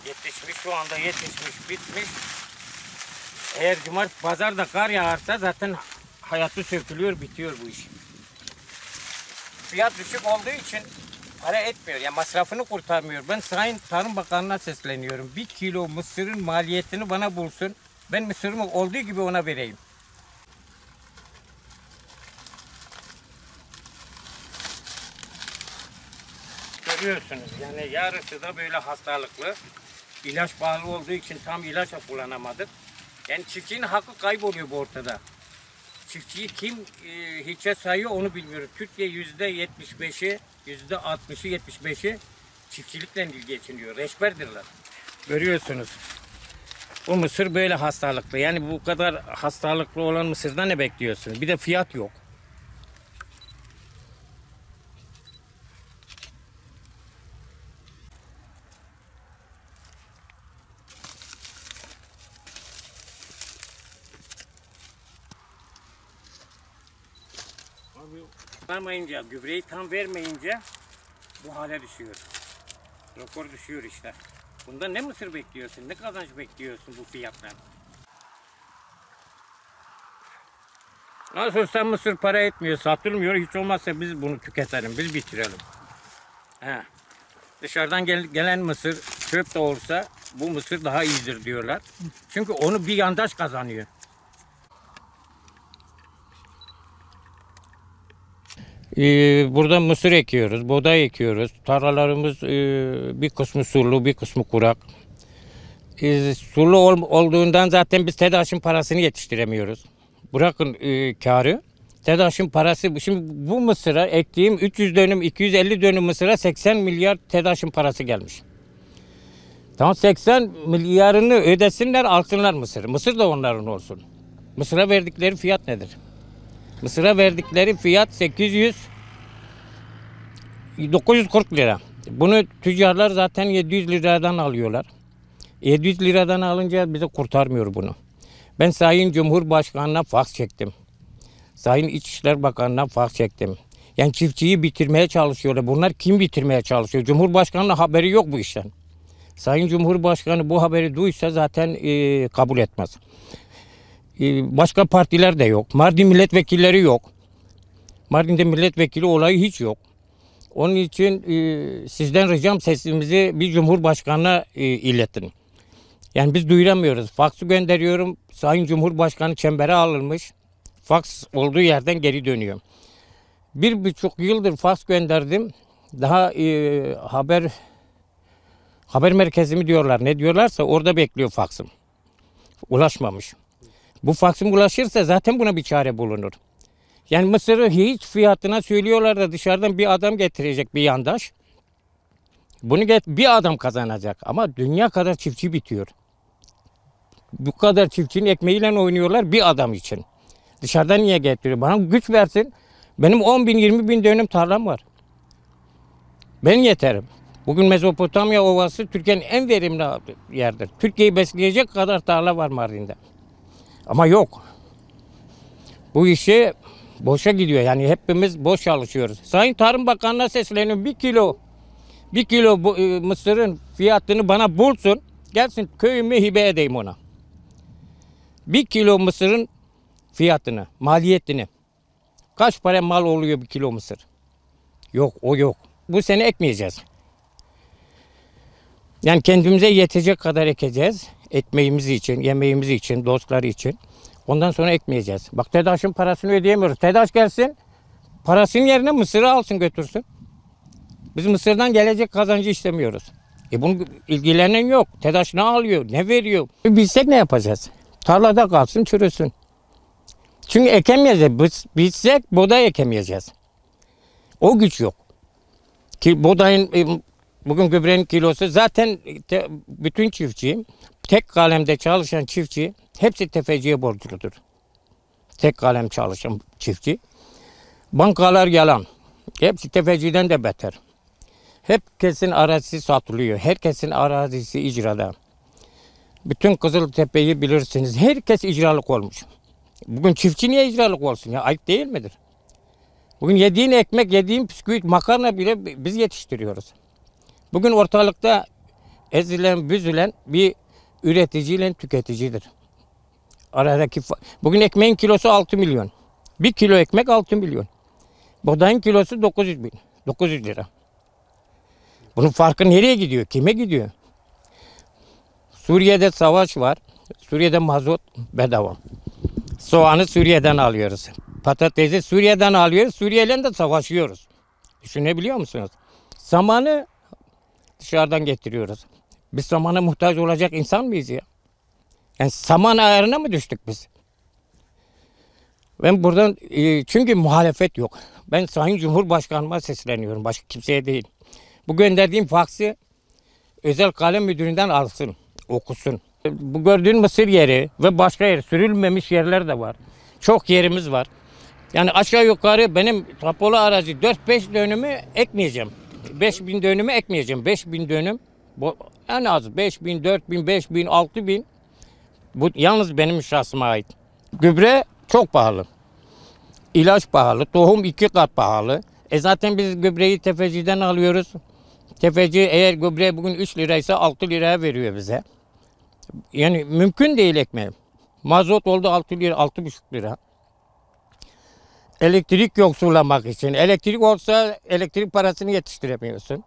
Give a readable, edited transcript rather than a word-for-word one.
Yetişmiş, şu anda yetişmiş, bitmiş. Eğer cumartesi pazarda kar yağarsa zaten hayatı sökülüyor, bitiyor bu iş. Fiyat düşük olduğu için para etmiyor. Yani masrafını kurtarmıyor. Ben Sayın Tarım Bakanı'na sesleniyorum. 1 kilo mısırın maliyetini bana bulsun. Ben mısırımı olduğu gibi ona vereyim. Görüyorsunuz yani yarısı da böyle hastalıklı. İlaç bağlı olduğu için tam ilaç da kullanamadık. Yani çiftçinin hakkı kayboluyor bu ortada. Çiftçiyi kim hiçe sayıyor onu bilmiyorum. Türkiye %75'i, %60'ı, %75'i çiftçilikle geçiniyor. Reçberdirler. Görüyorsunuz. Bu mısır böyle hastalıklı. Yani bu kadar hastalıklı olan mısırdan ne bekliyorsunuz? Bir de fiyat yok. Vermeyince, gübreyi tam vermeyince bu hale düşüyor. Rekor düşüyor işte. Bundan ne mısır bekliyorsun, ne kazanç bekliyorsun bu fiyattan? Nasılsa mısır para etmiyor, satılmıyor. Hiç olmazsa biz bunu tüketelim, biz bitirelim. He. Dışarıdan gelen mısır çöp de olsa bu mısır daha iyidir diyorlar. Çünkü onu bir yandaş kazanıyor. Burada mısır ekiyoruz, buğday ekiyoruz. Tarlalarımız bir kısmı sulu, bir kısmı kurak. Sulu olduğundan zaten biz TEDAŞ'ın parasını yetiştiremiyoruz. Bırakın karı. TEDAŞ'ın parası, şimdi bu mısıra ektiğim 300 dönüm, 250 dönüm mısıra 80 milyar TEDAŞ'ın parası gelmiş. Tamam 80 milyarını ödesinler, alsınlar mısır. Mısır da onların olsun. Mısıra verdikleri fiyat nedir? Mısıra verdikleri fiyat 940 lira. Bunu tüccarlar zaten 700 liradan alıyorlar. 700 liradan alınca bize kurtarmıyor bunu. Ben Sayın Cumhurbaşkanı'na faks çektim. Sayın İçişleri Bakanı'na faks çektim. Yani çiftçiyi bitirmeye çalışıyorlar. Bunlar kim bitirmeye çalışıyor? Cumhurbaşkanı'nın haberi yok bu işten. Sayın Cumhurbaşkanı bu haberi duysa zaten kabul etmez. Başka partiler de yok. Mardin milletvekilleri yok. Mardin'de milletvekili olayı hiç yok. Onun için sizden ricam sesimizi bir Cumhurbaşkanı'na iletin. Yani biz duyuramıyoruz. Faksı gönderiyorum. Sayın Cumhurbaşkanı çembere alınmış. Faks olduğu yerden geri dönüyor. 1,5 yıldır faks gönderdim. Daha haber merkezi mi diyorlar ne diyorlarsa orada bekliyor faksım. Ulaşmamış. Bu faksım ulaşırsa zaten buna bir çare bulunur. Yani mısırı hiç fiyatına söylüyorlar da dışarıdan bir adam getirecek bir yandaş. Bunu bir adam kazanacak ama dünya kadar çiftçi bitiyor. Bu kadar çiftçinin ekmeğiyle oynuyorlar bir adam için. Dışarıdan niye getiriyor? Bana güç versin. Benim 10 bin 20 bin dönüm tarlam var. Ben yeterim. Bugün Mezopotamya Ovası Türkiye'nin en verimli yerdir. Türkiye'yi besleyecek kadar tarla var Mardin'de. Ama yok. Bu işi boşa gidiyor. Yani hepimiz boş çalışıyoruz. Sayın Tarım Bakanı'na sesleniyorum. 1 kilo mısırın fiyatını bana bulsun. Gelsin köyümü hibe edeyim ona. 1 kilo mısırın fiyatını, maliyetini. Kaç para mal oluyor 1 kilo mısır? Yok, o yok. Bu sene ekmeyeceğiz. Yani kendimize yetecek kadar ekeceğiz. Ekmeğimiz için, yemeğimiz için, dostlar için. Ondan sonra ekmeyeceğiz. Bak TEDAŞ'ın parasını ödeyemiyoruz. TEDAŞ gelsin, parasının yerine mısırı alsın götürsün. Biz mısırdan gelecek kazancı istemiyoruz. Bunun ilgilenen yok. TEDAŞ ne alıyor, ne veriyor? Bilsek ne yapacağız? Tarlada kalsın, çürüsün. Çünkü ekemeyeceğiz. Bilsek buğday ekemeyeceğiz. O güç yok. Ki buğdayın bugün gübrenin kilosu zaten bütün çiftçi, tek kalemde çalışan çiftçi hepsi tefeciye borçludur. Tek kalem çalışan çiftçi. Bankalar yalan. Hepsi tefeciden de beter. Herkesin arazisi satılıyor. Herkesin arazisi icrada. Bütün Kızıltepe'yi bilirsiniz. Herkes icralık olmuş. Bugün çiftçi niye icralık olsun ya? Ayıp değil midir? Bugün yediğin ekmek, yediğin bisküvit, makarna bile biz yetiştiriyoruz. Bugün ortalıkta ezilen, büzülen bir üreticiyle tüketicidir. Aradaki bugün ekmeğin kilosu 6 milyon. 1 kilo ekmek 6 milyon. Buğdayın kilosu 900 bin. 900 lira. Bunun farkı nereye gidiyor? Kime gidiyor? Suriye'de savaş var. Suriye'de mazot bedava. Soğanı Suriye'den alıyoruz. Patatesi Suriye'den alıyoruz. Suriye'yle de savaşıyoruz. Düşünebiliyor musunuz? Samanı dışarıdan getiriyoruz. Biz samana muhtaç olacak insan mıyız ya? Yani saman ayarına mı düştük biz? Ben buradan çünkü muhalefet yok. Ben Sayın Cumhurbaşkanıma sesleniyorum. Başka kimseye değil. Bu gönderdiğim faksı özel kalem müdüründen alsın. Okusun. Bu gördüğün mısır yeri ve başka yer sürülmemiş yerler de var. Çok yerimiz var. Yani aşağı yukarı benim tapulu arazi 4-5 dönümü ekmeyeceğim. 5.000 dönümü ekmeyeceğim. 5.000 dönüm. En az 5.000, 4.000, 5.000, 6.000. Bu yalnız benim şahsıma ait. Gübre çok pahalı. İlaç pahalı. Tohum 2 kat pahalı. Zaten biz gübreyi tefeciden alıyoruz. Tefeci eğer gübre bugün 3 liraysa 6 liraya veriyor bize. Yani mümkün değil ekmeğim. Mazot oldu 6 lira, 6,5 lira. Elektrik yok sulamak için. Elektrik olsa elektrik parasını yetiştiremiyorsun.